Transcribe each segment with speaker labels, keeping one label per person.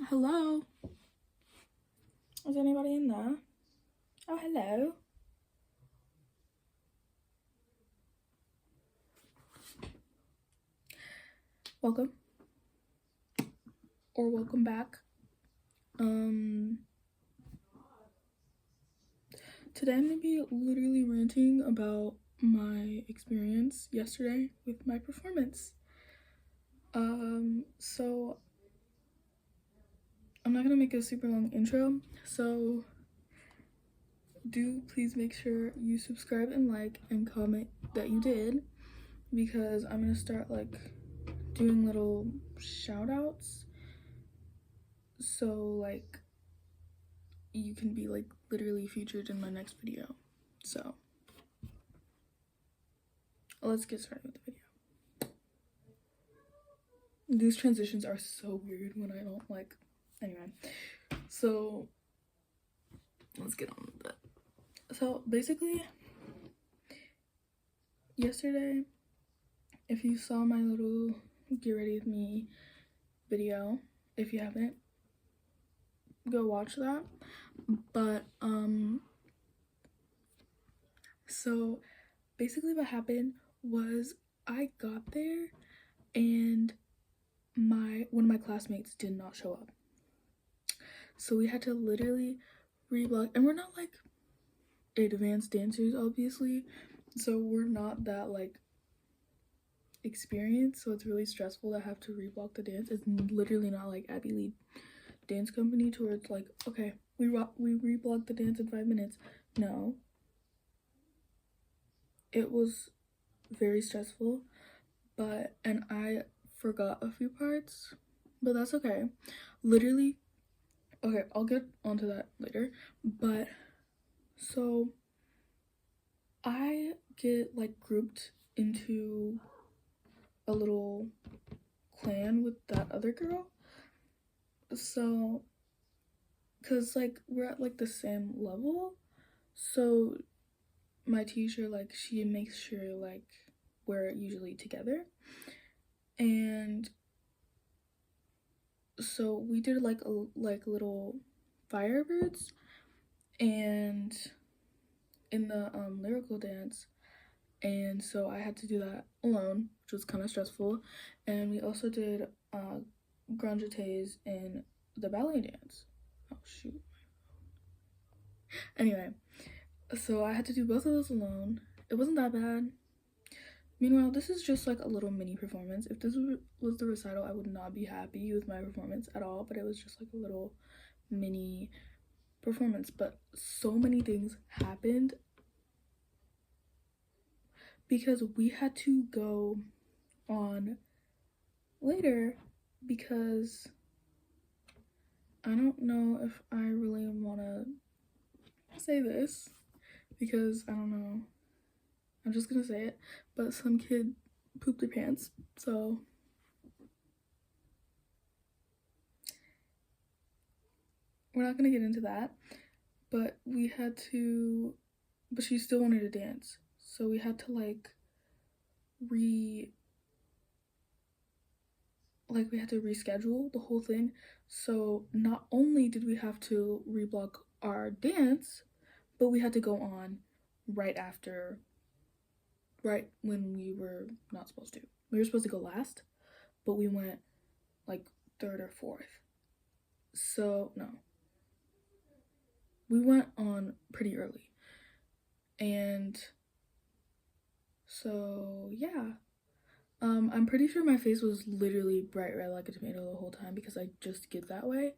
Speaker 1: Hello? Is anybody in there? Oh, hello. Welcome. Or welcome back. Today I'm gonna be literally ranting about my experience yesterday with my performance. So I'm not gonna make a super long intro, so do please make sure you subscribe and like and comment that you did, because I'm gonna start like doing little shout outs, so like you can be like literally featured in my next video. So let's get started with the video. These transitions are so weird when I don't like. Anyway, so let's get on with it. So basically, yesterday, if you saw my little get ready with me video, if you haven't, go watch that. But so basically what happened was I got there and one of my classmates did not show up, so we had to literally reblock. And we're not like advanced dancers, obviously, so we're not that like experienced, so it's really stressful to have to reblock the dance. It's literally not like Abby Lee Dance Company to where it's like, okay, we reblock the dance in 5 minutes. No, it was very stressful, and I forgot a few parts, but that's okay. Literally, okay, I'll get onto that later. But so I get like grouped into a little clan with that other girl, so because like we're at like the same level, so my teacher, like, she makes sure like we're usually together. And so we did like little firebirds and in the lyrical dance, and so I had to do that alone, which was kind of stressful. And we also did grand jetés in the ballet dance. Oh shoot. Anyway, so I had to do both of those alone. It wasn't that bad. Meanwhile, this is just like a little mini performance. If this was the recital, I would not be happy with my performance at all, but it was just like a little mini performance. But so many things happened because we had to go on later, because I don't know if I really want to say this, because I don't know, I'm just gonna say it, but some kid pooped their pants, so we're not gonna get into that. But but she still wanted to dance, so we had to like we had to reschedule the whole thing. So not only did we have to reblock our dance, but we had to go on right when we were not supposed to. We were supposed to go last, but we went like third or fourth. So no, we went on pretty early. And so yeah, I'm pretty sure my face was literally bright red like a tomato the whole time, because I just get that way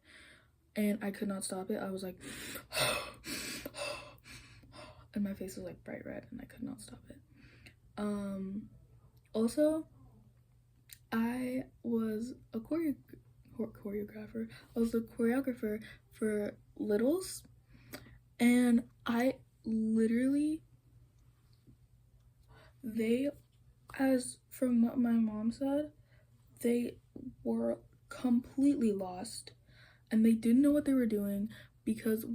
Speaker 1: and I could not stop it. I was like and my face was like bright red and I could not stop it. Also, I was a choreographer. I was the choreographer for Littles, and I literally, as from what my mom said, they were completely lost and they didn't know what they were doing, because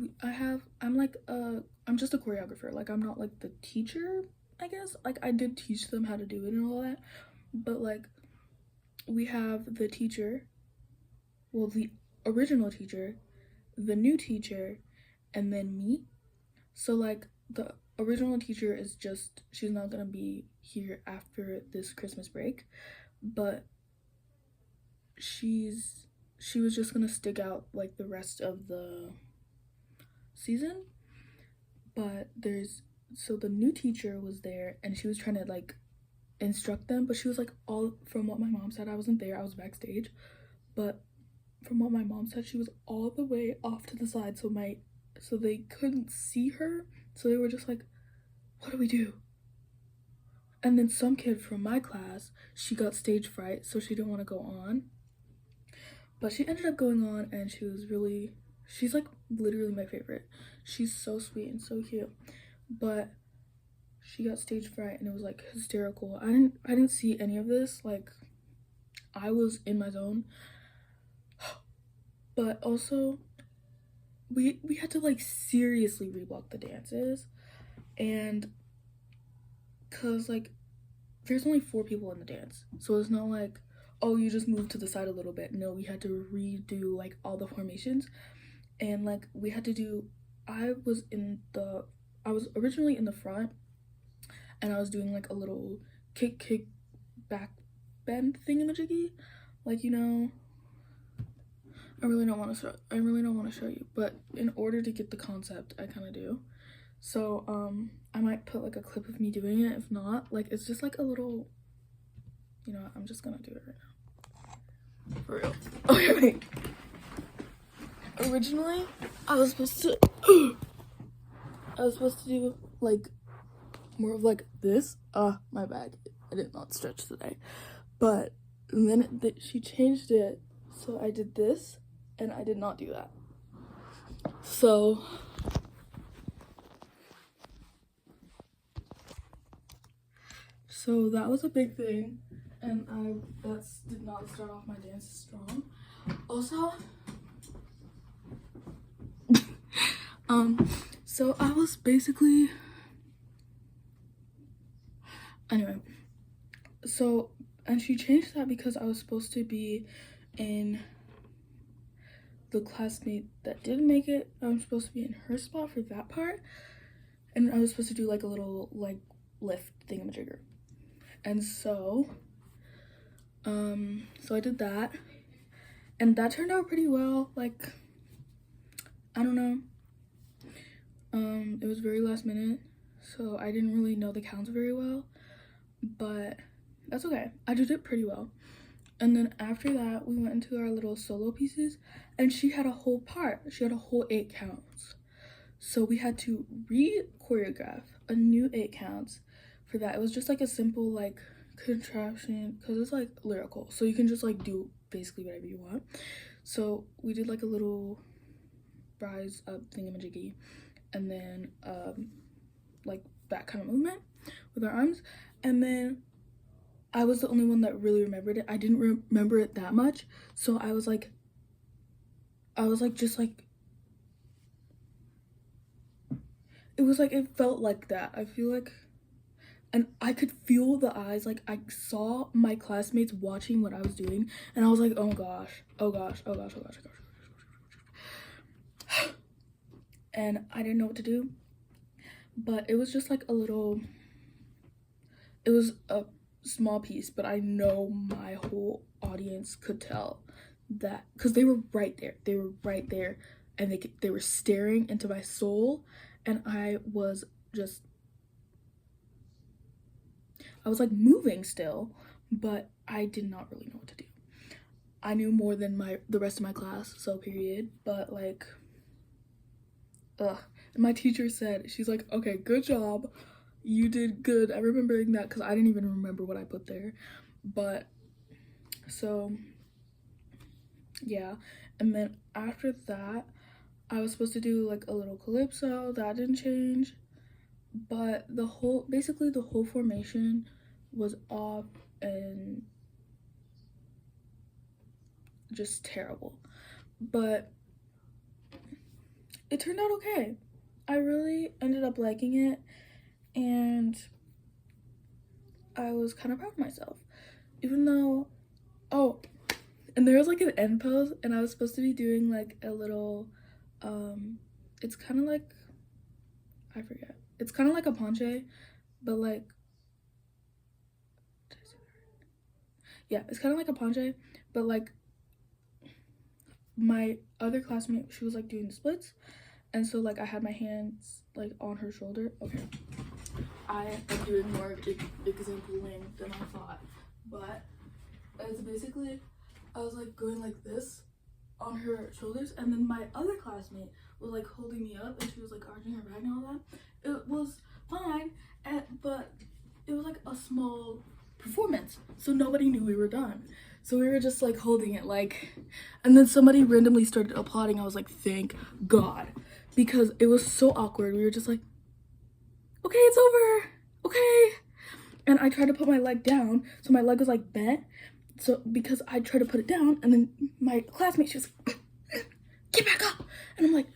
Speaker 1: I'm just a choreographer. Like, I'm not like the teacher, I guess. Like, I did teach them how to do it and all that, but like we have the teacher, well, the original teacher, the new teacher, and then me. So like the original teacher is just, she's not gonna be here after this Christmas break, but she was just gonna stick out like the rest of the season. But so the new teacher was there and she was trying to like instruct them, but she was like, all from what my mom said, I wasn't there, I was backstage, but from what my mom said, she was all the way off to the side, so they couldn't see her, so they were just like, what do we do? And then some kid from my class, she got stage fright, so she didn't want to go on, but she ended up going on, and she's like literally my favorite. She's so sweet and so cute, but she got stage fright and it was like hysterical. I didn't see any of this, like I was in my zone. But also we had to like seriously reblock the dances, and cuz like there's only 4 people in the dance, so it's not like, oh, you just move to the side a little bit. No, we had to redo like all the formations, and like we had to do, I was originally in the front, and I was doing like a little kick back bend thingamajiggy, like, you know, I really don't want to show you, but in order to get the concept, I kind of do. So I might put like a clip of me doing it. If not, like it's just like a little, you know, I'm just gonna do it right now for real. Okay, wait. Originally I was supposed to do like more of like this. My bag, I did not stretch today, but then she changed it, so I did this, and I did not do that. So that was a big thing, and that did not start off my dance strong. Also, so I was basically, anyway, so, and she changed that because I was supposed to be in the classmate that didn't make it. I'm supposed to be in her spot for that part, and I was supposed to do like a little like lift thingamajigger. And so I did that, and that turned out pretty well. Like, I don't know, it was very last minute, so I didn't really know the counts very well, but that's okay. I did it pretty well. And then after that, we went into our little solo pieces, and she had a whole part. She had a whole 8 counts. So we had to re-choreograph a new 8 counts for that. It was just like a simple like contraption, because it's like lyrical, so you can just like do basically whatever you want. So we did like a little rise up thingamajiggy, and then like that kind of movement with our arms. And then I was the only one that really remembered it. I didn't remember it that much, so I was like just like, it was like, it felt like that, I feel like, and I could feel the eyes, like I saw my classmates watching what I was doing, and I was like, oh gosh, oh gosh, oh gosh, oh gosh, oh gosh, oh gosh. And I didn't know what to do, but it was just like a little, it was a small piece, but I know my whole audience could tell that, because they were right there, and they were staring into my soul, and I was like moving still, but I did not really know what to do. I knew more than the rest of my class, so period. But like, and my teacher said, she's like, okay, good job, you did good at remembering that, because I didn't even remember what I put there. But so yeah, and then after that, I was supposed to do like a little calypso. That didn't change, but basically the whole formation was off and just terrible, but it turned out okay. I really ended up liking it, and I was kind of proud of myself, even though, oh, And there was like an end pose, and I was supposed to be doing like a little it's kind of like, I forget, it's kind of like a penché, but like, yeah, it's kind of like a penché, but like my other classmate, she was like doing the splits, and so like I had my hands like on her shoulder. Okay, I am doing more exampling than I thought, but it's basically, I was like going like this on her shoulders, and then my other classmate was like holding me up, and she was like arching her back and all that. It was fine, but it was like a small performance, so nobody knew we were done. So we were just like holding it like, and then somebody randomly started applauding. I was like, thank God, because it was so awkward. We were just like, okay, it's over, okay. And I tried to put my leg down, so my leg was like bent. So because I tried to put it down, and then my classmate, she was like, get back up. And I'm like,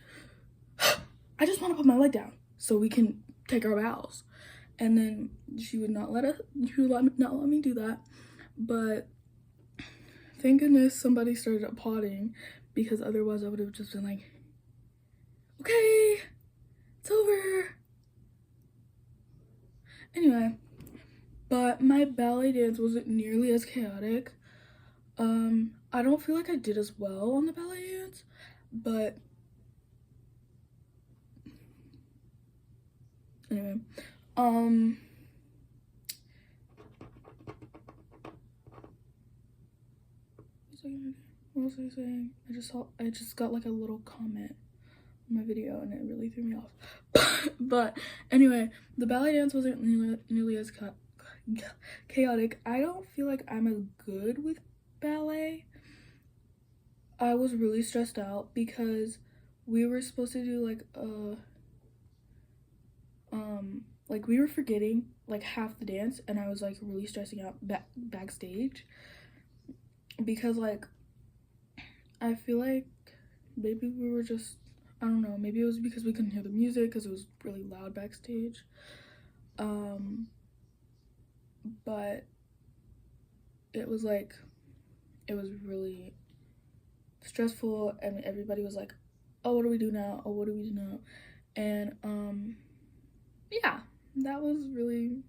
Speaker 1: I just want to put my leg down so we can take our bows. And then she would not let me do that. But thank goodness somebody started applauding, because otherwise I would have just been like, okay, it's over. Anyway, but my ballet dance wasn't nearly as chaotic. I don't feel like I did as well on the ballet dance, but anyway, what was I saying? I just got like a little comment on my video, and it really threw me off. But anyway, the ballet dance wasn't nearly as chaotic. I don't feel like I'm as good with ballet. I was really stressed out because we were supposed to do like like we were forgetting like half the dance, and I was like really stressing out backstage, because like I feel like maybe we were just, I don't know, maybe it was because we couldn't hear the music because it was really loud backstage. But it was really stressful, and everybody was like, oh, what do we do now? Oh, what do we do now? And yeah, that was really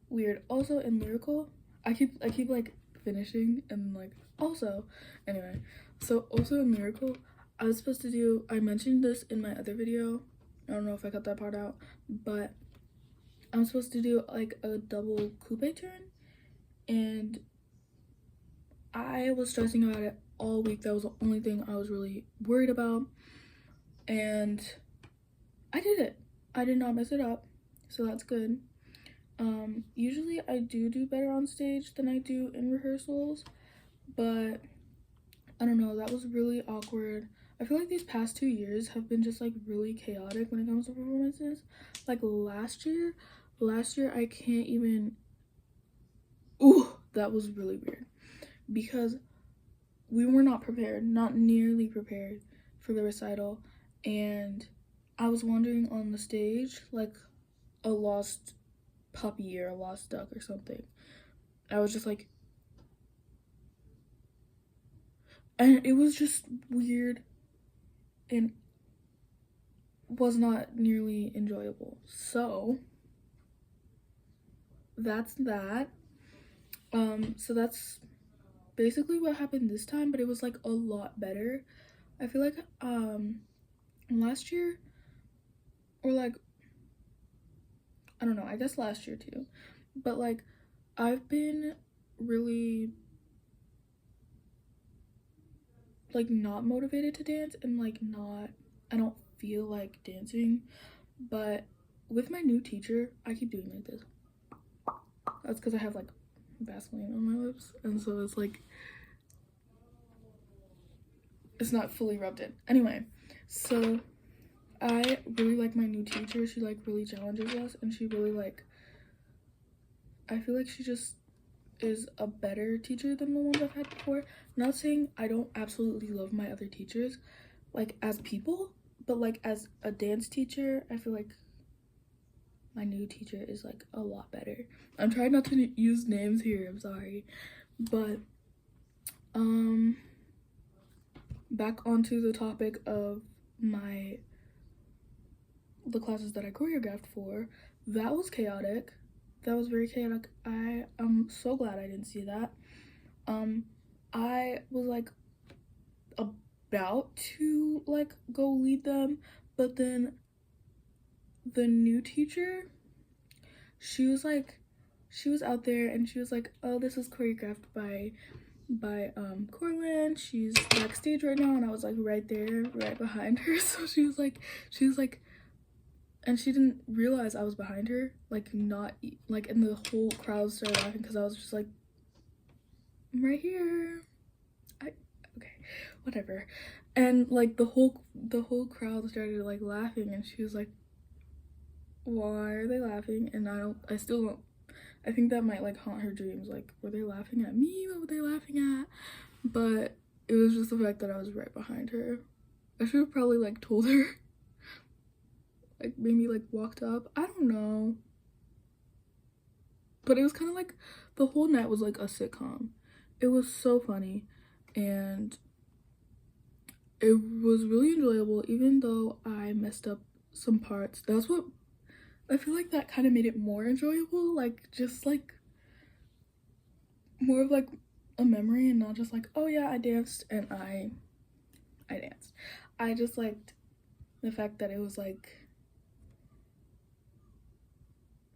Speaker 1: weird. Also in lyrical, I keep like finishing and like, also anyway, so also in lyrical, I was supposed to do, I mentioned this in my other video, I don't know if I cut that part out, but I'm supposed to do like a double coupe turn, and I was stressing about it all week. That was the only thing I was really worried about, and I did it. I did not mess it up, so that's good. Usually I do better on stage than I do in rehearsals, but I don't know, that was really awkward. I feel like these past 2 years have been just like really chaotic when it comes to performances. Like last year I can't even, ooh, that was really weird, because we were not prepared, not nearly prepared for the recital, and I was wandering on the stage like a lost puppy or a lost duck or something. I was just like, and it was just weird and was not nearly enjoyable. So that's that. So that's basically what happened this time, but it was like a lot better. I feel like last year, or like, I don't know, I guess last year too, but like I've been really like not motivated to dance, and like I don't feel like dancing, but with my new teacher I keep doing like this. That's because I have like Vaseline on my lips, and so it's like, it's not fully rubbed in. Anyway, so I really like my new teacher. She like really challenges us, and she really like, I feel like she just is a better teacher than the ones I've had before. Not saying I don't absolutely love my other teachers like as people, but like as a dance teacher, I feel like my new teacher is like a lot better. I'm trying not to use names here, I'm sorry, but um back onto the topic of the classes that I choreographed for. That was chaotic. That was very chaotic. I am so glad I didn't see that. I was like about to like go lead them, but then the new teacher, she was out there and she was like, oh, this is choreographed by Corlin. She's backstage right now. And I was like right there, right behind her. So she was like, and she didn't realize I was behind her, like not like, and the whole crowd started laughing because I was just like, I'm right here. Okay, whatever. And like the whole crowd started like laughing, and she was like, why are they laughing? And I still don't, I think that might like haunt her dreams, like, were they laughing at me? What were they laughing at? But it was just the fact that I was right behind her. I should have probably like told her, like maybe like walked up, I don't know. But it was kind of like the whole night was like a sitcom. It was so funny and it was really enjoyable, even though I messed up some parts. That's what I feel like, that kind of made it more enjoyable, like just like more of like a memory and not just like, oh yeah, I danced and I danced. I just liked the fact that it was like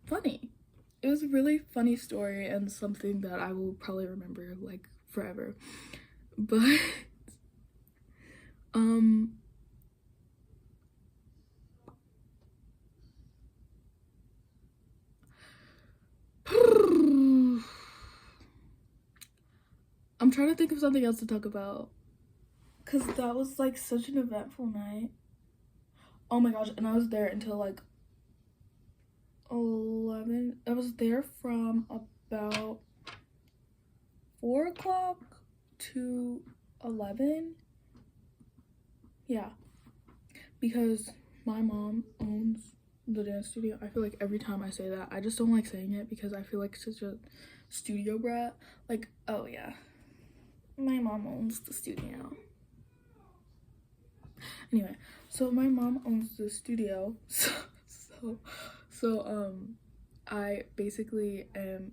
Speaker 1: funny. It was a really funny story and something that I will probably remember like forever. But I'm trying to think of something else to talk about, because that was like such an eventful night. Oh my gosh, and I was there until like 11. I was there from about 4 o'clock to 11. Yeah, because my mom owns the dance studio. I feel like every time I say that, I just don't like saying it because I feel like such a studio brat. Like, oh yeah, my mom owns the studio. Anyway, so my mom owns the studio, so I basically am.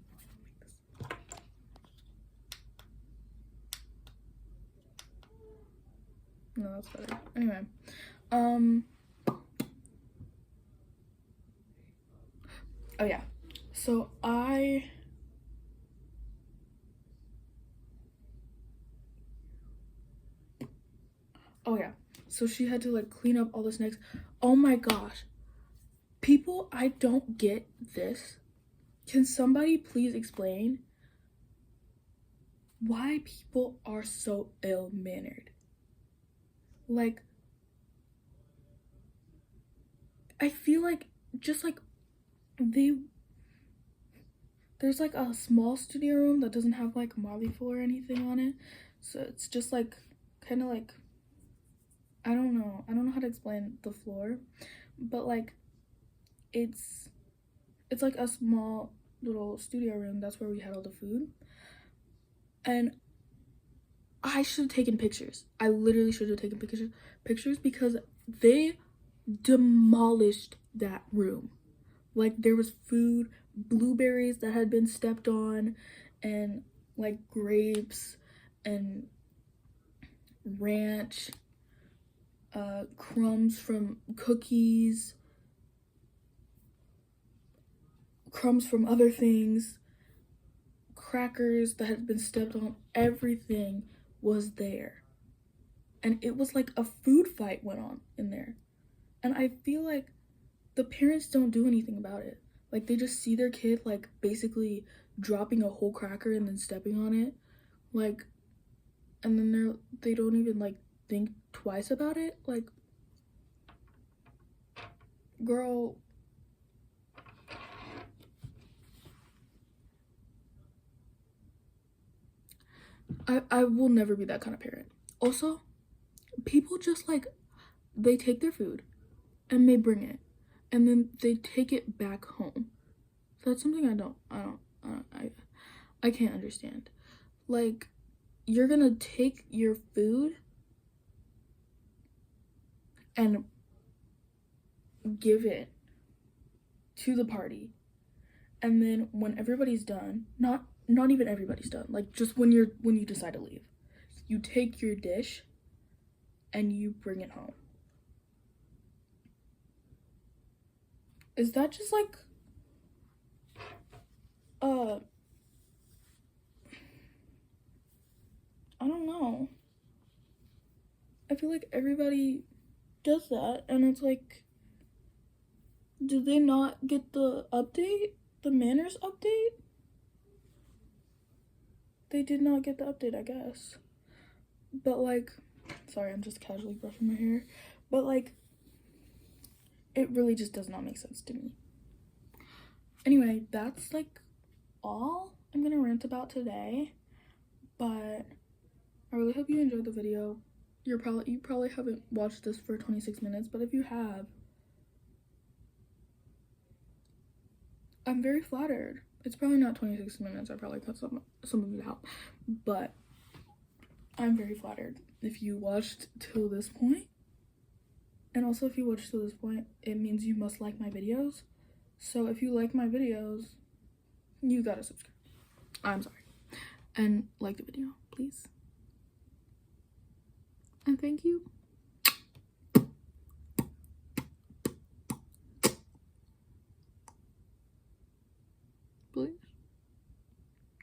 Speaker 1: No, that's better. Anyway, oh yeah, so oh yeah, so she had to like clean up all the snacks. Oh my gosh, people, I don't get this. Can somebody please explain why people are so ill-mannered? Like, I feel like just like there's like a small studio room that doesn't have like marley floor or anything on it, so it's just like kind of like, I don't know how to explain the floor, but like it's like a small little studio room. That's where we had all the food, and I should have taken pictures. I literally should have taken pictures because they demolished that room. Like, there was food, blueberries that had been stepped on, and like grapes and ranch, crumbs from cookies, crumbs from other things, crackers that had been stepped on. Everything was there, and it was like a food fight went on in there. And I feel like the parents don't do anything about it. Like, they just see their kid like basically dropping a whole cracker and then stepping on it, like, and then they don't even like think twice about it. Like, girl, I will never be that kind of parent. Also, people just like, they take their food and they bring it and then they take it back home. That's something I can't understand. Like, you're gonna take your food and give it to the party, and then when everybody's done, not even everybody's done, like just when you decide to leave, you take your dish and you bring it home. Is that just like I don't know. I feel like everybody does that, and it's like, do they not get the update? The manners update? They did not get the update, I guess. But like, sorry, I'm just casually brushing my hair. But like, it really just does not make sense to me. Anyway, that's like all I'm gonna rant about today. But I really hope you enjoyed the video. You probably haven't watched this for 26 minutes, but if you have, I'm very flattered. It's probably not 26 minutes. I probably cut some of it out, but I'm very flattered if you watched till this point. And also, if you watched till this point, it means you must like my videos. So if you like my videos, you gotta subscribe. I'm sorry. And like the video, please. And thank you. Please.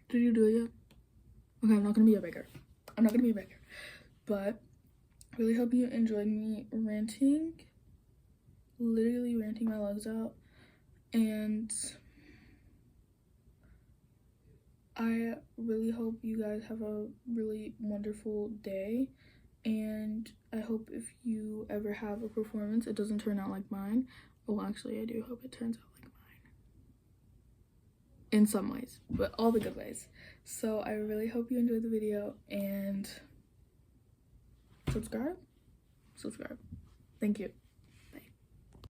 Speaker 1: Did you do it yet? Okay, I'm not gonna be a beggar. But I really hope you enjoyed me ranting. Literally ranting my legs out. And I really hope you guys have a really wonderful day. And I hope if you ever have a performance, it doesn't turn out like mine. Well, actually, I do hope it turns out like mine. In some ways, but all the good ways. So I really hope you enjoyed the video, and subscribe. Thank you.